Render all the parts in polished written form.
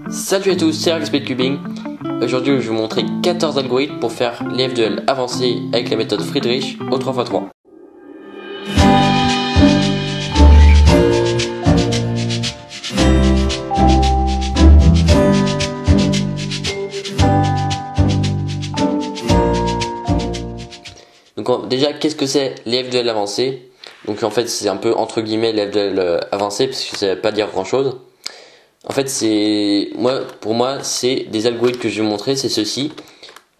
Salut à tous, c'est RxP Cubing. Aujourd'hui, je vais vous montrer 14 algorithmes pour faire les FDL avancés avec la méthode Friedrich au 3x3. Donc déjà, qu'est-ce que c'est les FDL avancés? Donc en fait, c'est un peu entre guillemets les FDL avancés parce que ça ne veut pas dire grand chose. En fait, pour moi, c'est des algorithmes que je vais vous montrer, c'est ceci.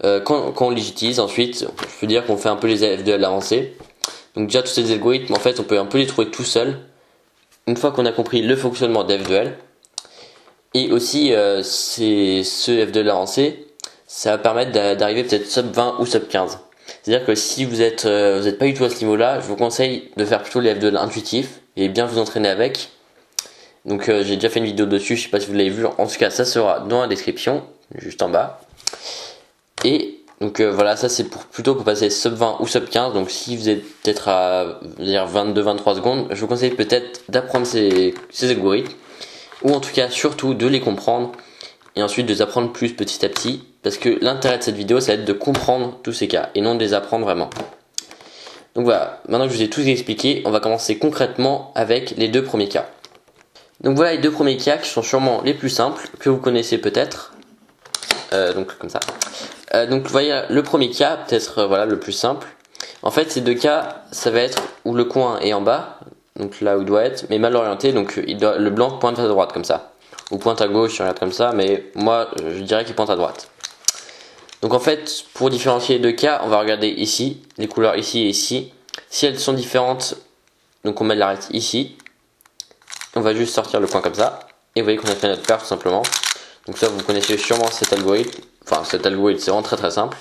Quand on les utilise ensuite, je veux dire qu'on fait un peu les FDL avancés. Donc déjà tous ces algorithmes, en fait, on peut un peu les trouver tout seul. Une fois qu'on a compris le fonctionnement des FDL. Et aussi, ce FDL avancé, ça va permettre d'arriver peut-être sub 20 ou sub 15. C'est-à-dire que si vous êtes pas du tout à ce niveau-là, je vous conseille de faire plutôt les FDL intuitifs et bien vous entraîner avec. Donc j'ai déjà fait une vidéo dessus, je sais pas si vous l'avez vu, en tout cas ça sera dans la description, juste en bas. Et donc voilà, ça c'est plutôt pour passer sub 20 ou sub 15, donc si vous êtes peut-être à 22-23 secondes, je vous conseille peut-être d'apprendre ces algorithmes, ou en tout cas surtout de les comprendre, et ensuite de les apprendre plus petit à petit, parce que l'intérêt de cette vidéo ça va être de comprendre tous ces cas, et non de les apprendre vraiment. Donc voilà, maintenant que je vous ai tout expliqué, on va commencer concrètement avec les deux premiers cas. Donc voilà les deux premiers cas qui sont sûrement les plus simples, que vous connaissez peut-être. Donc comme ça. Donc vous voyez le premier cas, peut-être voilà le plus simple. En fait ces deux cas, ça va être où le coin est en bas, donc là où il doit être, mais mal orienté, donc le blanc pointe à droite comme ça. Ou pointe à gauche, il regarde comme ça, mais moi je dirais qu'il pointe à droite. Donc en fait, pour différencier les deux cas, on va regarder ici, les couleurs ici et ici. Si elles sont différentes, donc on met l'arête ici. On va juste sortir le coin comme ça. Et vous voyez qu'on a fait notre paire tout simplement. Donc ça vous connaissez sûrement cet algorithme. Enfin cet algorithme c'est vraiment très simple.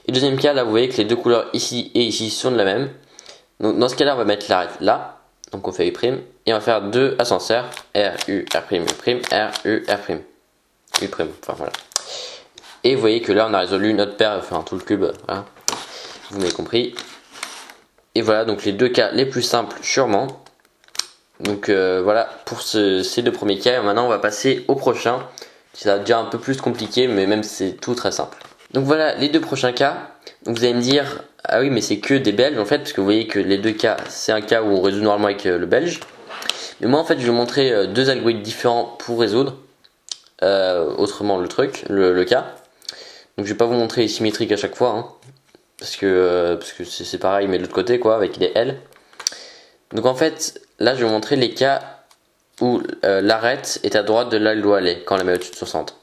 Et deuxième cas là vous voyez que les deux couleurs ici et ici sont de la même. Donc dans ce cas là on va mettre l'arête là. Donc on fait U'. Et on va faire deux ascenseurs. R, U, R', U', R, U, R'. U'. Enfin voilà. Et vous voyez que là on a résolu notre paire, enfin tout le cube. Voilà. Vous m'avez compris. Et voilà donc les deux cas les plus simples sûrement. Donc voilà pour ces deux premiers cas. Et maintenant on va passer au prochain. Ça va déjà un peu plus compliqué, mais même c'est tout très simple. Donc voilà les deux prochains cas. Donc vous allez me dire, ah oui mais c'est que des belges en fait, parce que vous voyez que les deux cas, c'est un cas où on résout normalement avec le belge. Mais moi en fait je vais vous montrer deux algorithmes différents pour résoudre autrement le cas. Donc je vais pas vous montrer les symétriques à chaque fois, hein, parce que c'est pareil mais de l'autre côté quoi, avec les L. Donc en fait là je vais vous montrer les cas où l'arête est à droite de là où elle doit aller quand on la met au-dessus de son centre.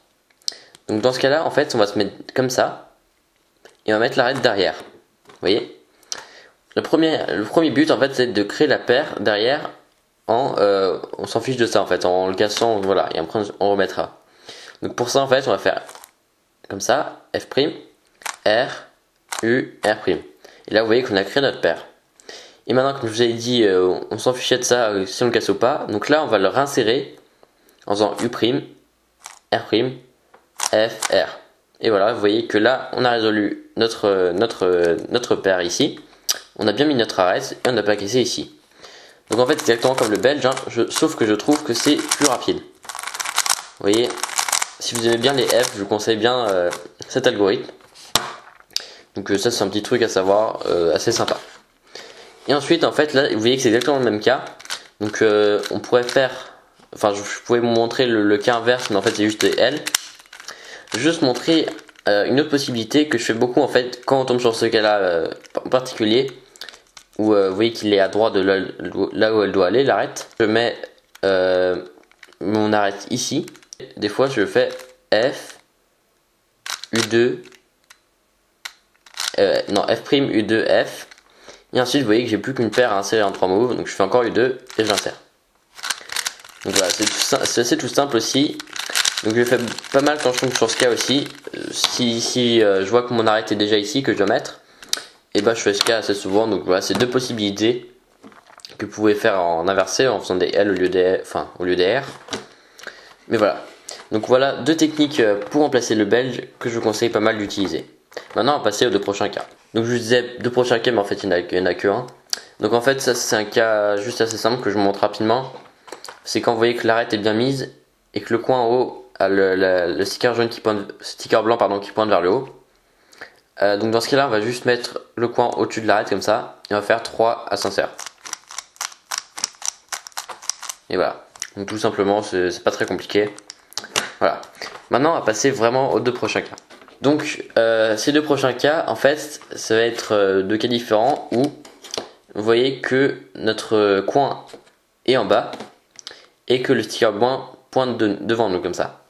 Donc dans ce cas là en fait on va se mettre comme ça et on va mettre l'arête derrière. Vous voyez, le premier but en fait c'est de créer la paire derrière on s'en fiche de ça en fait, en le cassant, voilà, et après on remettra. Donc pour ça en fait on va faire comme ça, F', R, U, R'. Et là vous voyez qu'on a créé notre paire. Et maintenant, comme je vous avais dit, on s'en fichait de ça si on le casse ou pas. Donc là, on va le réinsérer en faisant U', R', F, R. Et voilà, vous voyez que là, on a résolu notre paire ici. On a bien mis notre arête et on n'a pas cassé ici. Donc en fait, c'est exactement comme le belge, hein, sauf que je trouve que c'est plus rapide. Vous voyez, si vous aimez bien les F, je vous conseille bien cet algorithme. Donc ça, c'est un petit truc à savoir, assez sympa. Et ensuite en fait là vous voyez que c'est exactement le même cas. Donc on pourrait faire, enfin je pouvais vous montrer le cas inverse mais en fait c'est juste des L. Je vais juste montrer une autre possibilité que je fais beaucoup en fait quand on tombe sur ce cas là en particulier. Où vous voyez qu'il est à droite de là où elle doit aller, l'arête. Je mets mon arête ici. Des fois je fais F, U2, non F', U2, F. Et ensuite vous voyez que j'ai plus qu'une paire à insérer en 3 moves, donc je fais encore U2 et je l'insère. Donc voilà, c'est assez tout simple aussi. Donc je fais pas mal quand je tombe sur ce cas aussi. Si je vois que mon arête est déjà ici, que je dois mettre, et bah je fais ce cas assez souvent. Donc voilà, c'est deux possibilités que vous pouvez faire en inversé en faisant des L au lieu des R. Mais voilà. Donc voilà deux techniques pour remplacer le belge que je vous conseille pas mal d'utiliser. Maintenant on va passer aux deux prochains cas. Donc je vous disais deux prochains cas mais en fait il n'y en a que un. Donc en fait ça c'est un cas juste assez simple que je vous montre rapidement. C'est quand vous voyez que l'arête est bien mise et que le coin en haut a le sticker jaune sticker blanc pardon, qui pointe vers le haut. Donc dans ce cas là on va juste mettre le coin au-dessus de l'arête comme ça et on va faire 3 ascenseurs. Et voilà, donc tout simplement c'est pas très compliqué. Voilà, maintenant on va passer vraiment aux deux prochains cas. Donc ces deux prochains cas en fait ça va être deux cas différents où vous voyez que notre coin est en bas et que le sticker blanc pointe devant nous comme ça.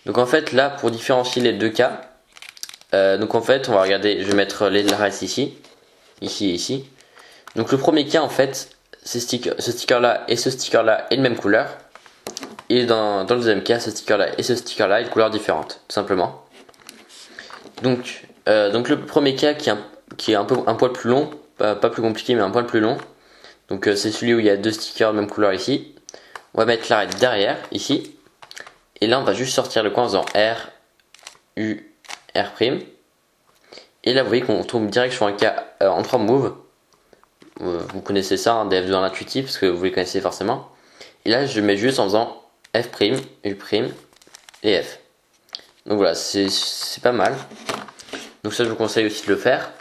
Donc en fait là pour différencier les deux cas, donc en fait on va regarder, je vais mettre l'arête ici et ici. Donc le premier cas en fait ce sticker là et ce sticker là est de même couleur, et dans le deuxième cas ce sticker là et ce sticker là est de couleurs différentes tout simplement. Donc le premier cas qui est un poil plus long, pas plus compliqué mais un poil plus long, donc c'est celui où il y a deux stickers de même couleur ici. On va mettre l'arête derrière ici et là on va juste sortir le coin en faisant R, U, R'. Et là vous voyez qu'on tombe direct sur un cas en 3 moves. Vous connaissez ça, hein, des F2 en intuitif parce que vous les connaissez forcément. Et là je mets juste en faisant F', U' et F. Donc voilà, c'est pas mal. Donc ça je vous conseille aussi de le faire.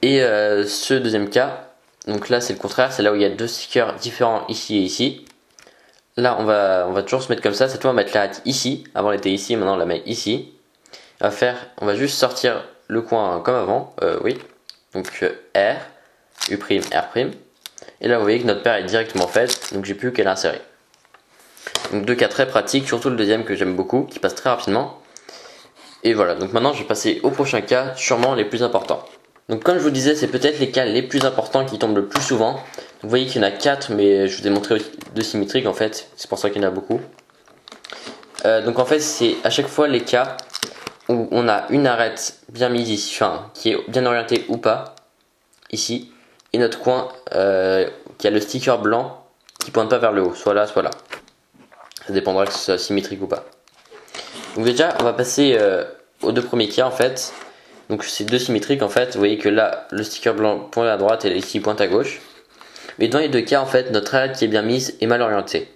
Et ce deuxième cas, donc là c'est le contraire, c'est là où il y a deux stickers différents ici et ici. Là on va toujours se mettre comme ça, cette fois on va mettre l'arête ici, avant elle était ici, maintenant on la met ici. On va juste sortir le coin comme avant, oui, donc R, U', R'. Et là vous voyez que notre paire est directement faite, donc j'ai plus qu'à l'insérer. Donc deux cas très pratiques, surtout le deuxième que j'aime beaucoup, qui passe très rapidement. Et voilà, donc maintenant je vais passer au prochain cas, sûrement les plus importants. Donc comme je vous disais, c'est peut-être les cas les plus importants qui tombent le plus souvent. Donc, vous voyez qu'il y en a 4, mais je vous ai montré deux symétriques en fait, c'est pour ça qu'il y en a beaucoup. Donc en fait c'est à chaque fois les cas où on a une arête bien mise ici, enfin qui est bien orientée ou pas, ici, et notre coin qui a le sticker blanc qui pointe pas vers le haut, soit là, soit là. Ça dépendra que ce soit symétrique ou pas. Donc déjà, on va passer aux deux premiers cas en fait. Donc c'est deux symétriques en fait. Vous voyez que là, le sticker blanc pointe à droite et ici pointe à gauche. Mais dans les deux cas en fait, notre arête qui est bien mise est mal orientée.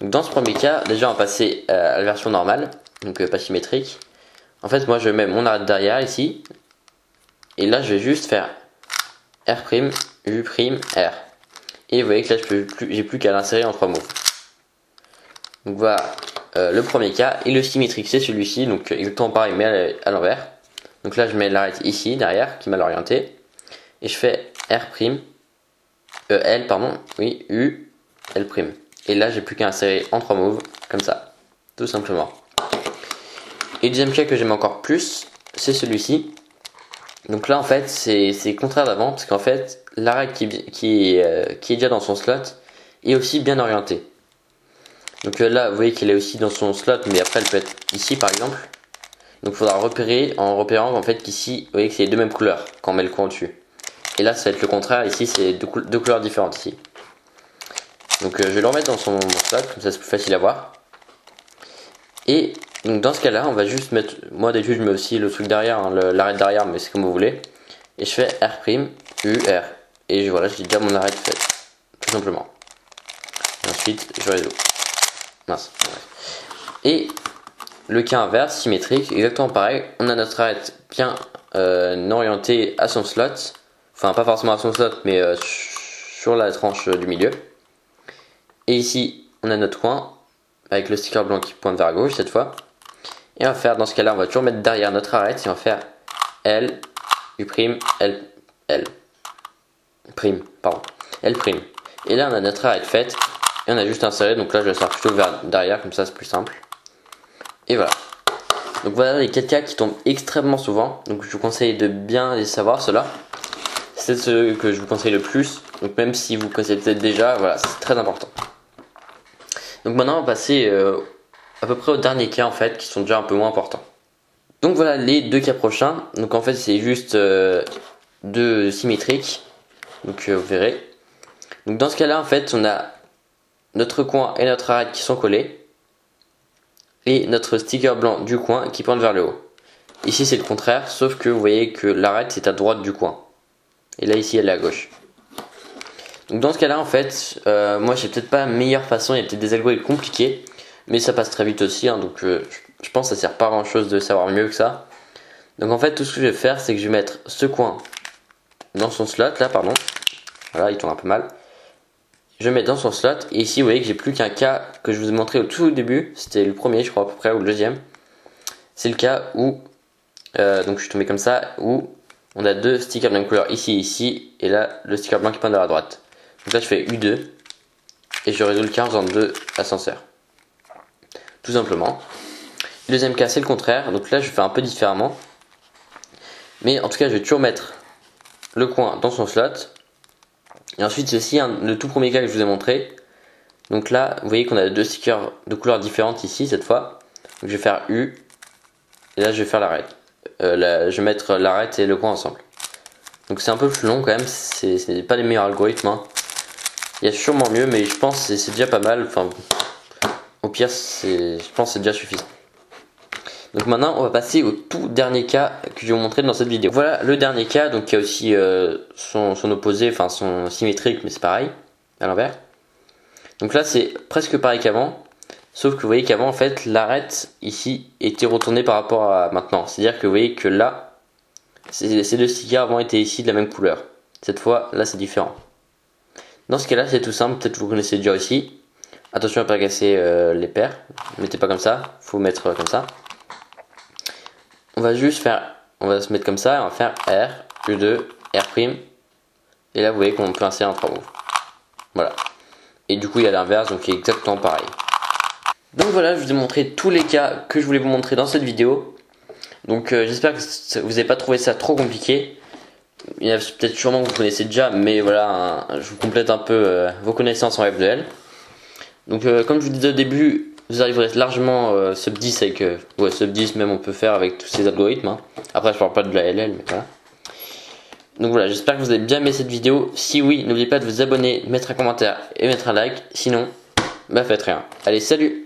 Donc dans ce premier cas, déjà on va passer à la version normale, donc pas symétrique. En fait, moi je mets mon arête derrière ici. Et là, je vais juste faire R', U', R. Et vous voyez que là, j'ai plus qu'à l'insérer en 3 mots. Donc voilà le premier cas. Et le symétrique, c'est celui-ci. Donc exactement pareil, mais à l'envers. Donc là, je mets l'arête ici, derrière, qui est mal orientée. Et je fais R', L, pardon, oui, U, L'. Et là, j'ai plus qu'à insérer en 3 moves, comme ça. Tout simplement. Et le deuxième cas que j'aime encore plus, c'est celui-ci. Donc là en fait c'est contraire d'avant parce qu'en fait l'arête qui est déjà dans son slot est aussi bien orientée. Donc là vous voyez qu'elle est aussi dans son slot, mais après elle peut être ici par exemple. Donc il faudra repérer en repérant en fait qu'ici vous voyez que c'est les deux mêmes couleurs quand on met le coin au-dessus. Et là ça va être le contraire, ici c'est deux couleurs différentes ici. Donc je vais le remettre dans son slot, comme ça c'est plus facile à voir. Et donc dans ce cas là on va juste mettre, moi d'habitude je mets aussi le truc derrière, hein, l'arête derrière, mais c'est comme vous voulez. Et je fais R', U, R. Et voilà, j'ai déjà mon arête faite, tout simplement. Et ensuite je réseau. Mince. Et le cas inverse, symétrique, exactement pareil. On a notre arête bien orientée à son slot. Enfin pas forcément à son slot, mais sur la tranche du milieu. Et ici on a notre coin avec le sticker blanc qui pointe vers gauche cette fois. Et on va faire, dans ce cas là on va toujours mettre derrière notre arête et on va faire L, U', L, L prime, pardon, L'. Et là on a notre arête faite et on a juste inséré, donc là je la sors plutôt vers derrière, comme ça c'est plus simple. Et voilà. Donc voilà les 4 cas qui tombent extrêmement souvent, donc je vous conseille de bien les savoir ceux-là. C'est ceux que je vous conseille le plus, donc même si vous connaissez peut-être déjà, voilà, c'est très important. Donc maintenant on va passer à peu près aux derniers cas en fait, qui sont déjà un peu moins importants. Donc voilà les deux cas prochains. Donc en fait c'est juste deux symétriques. Donc vous verrez. Donc dans ce cas là en fait on a notre coin et notre arête qui sont collés. Et notre sticker blanc du coin qui pointe vers le haut. Ici c'est le contraire, sauf que vous voyez que l'arête est à droite du coin. Et là ici elle est à gauche. Donc dans ce cas là en fait, moi j'ai peut-être pas la meilleure façon, il y a peut-être des algorithmes compliqués, mais ça passe très vite aussi, hein, donc je pense que ça sert pas à grand chose de savoir mieux que ça. Donc en fait tout ce que je vais faire c'est que je vais mettre ce coin dans son slot là, pardon, voilà il tourne un peu mal. Je vais mettre dans son slot et ici vous voyez que j'ai plus qu'un cas que je vous ai montré au tout début, c'était le premier je crois à peu près ou le deuxième. C'est le cas où, donc je suis tombé comme ça, où on a deux stickers de même couleur ici et ici, et là le sticker blanc qui pointe vers la droite. Donc là je fais U2 et je résous le cas en faisant 2 ascenseurs. Tout simplement. Le deuxième cas c'est le contraire, donc là je fais un peu différemment. Mais en tout cas je vais toujours mettre le coin dans son slot. Et ensuite ceci, le tout premier cas que je vous ai montré. Donc là vous voyez qu'on a deux stickers de couleurs différentes ici cette fois. Donc je vais faire U et là je vais faire l'arête. Je vais mettre l'arête et le coin ensemble. Donc c'est un peu plus long quand même, c'est pas les meilleurs algorithmes. Hein. Il y a sûrement mieux, mais je pense que c'est déjà pas mal. Enfin, au pire, je pense que c'est déjà suffisant. Donc maintenant, on va passer au tout dernier cas que je vais vous montrer dans cette vidéo. Voilà le dernier cas, donc il y a aussi son opposé, enfin son symétrique, mais c'est pareil, à l'envers. Donc là, c'est presque pareil qu'avant, sauf que vous voyez qu'avant, en fait, l'arête ici était retournée par rapport à maintenant. C'est-à-dire que vous voyez que là, ces deux stickers avant étaient ici de la même couleur. Cette fois, là, c'est différent. Dans ce cas-là, c'est tout simple, peut-être que vous connaissez déjà aussi. Attention à ne pas casser les paires, mettez pas comme ça, faut mettre comme ça. On va se mettre comme ça, et on va faire R, U2, R', et là vous voyez qu'on peut insérer un 3 moves. Voilà. Et du coup il y a l'inverse, donc il est exactement pareil. Donc voilà, je vous ai montré tous les cas que je voulais vous montrer dans cette vidéo. Donc j'espère que vous n'avez pas trouvé ça trop compliqué. Il y a peut-être sûrement que vous connaissez déjà, mais voilà, je vous complète un peu vos connaissances en FDL. Donc comme je vous disais au début, vous arriverez largement sub 10 avec sub 10 même on peut faire avec tous ces algorithmes. Hein. Après je parle pas de la LL, mais voilà. Donc voilà, j'espère que vous avez bien aimé cette vidéo. Si oui, n'oubliez pas de vous abonner, mettre un commentaire et mettre un like. Sinon, bah faites rien. Allez, salut!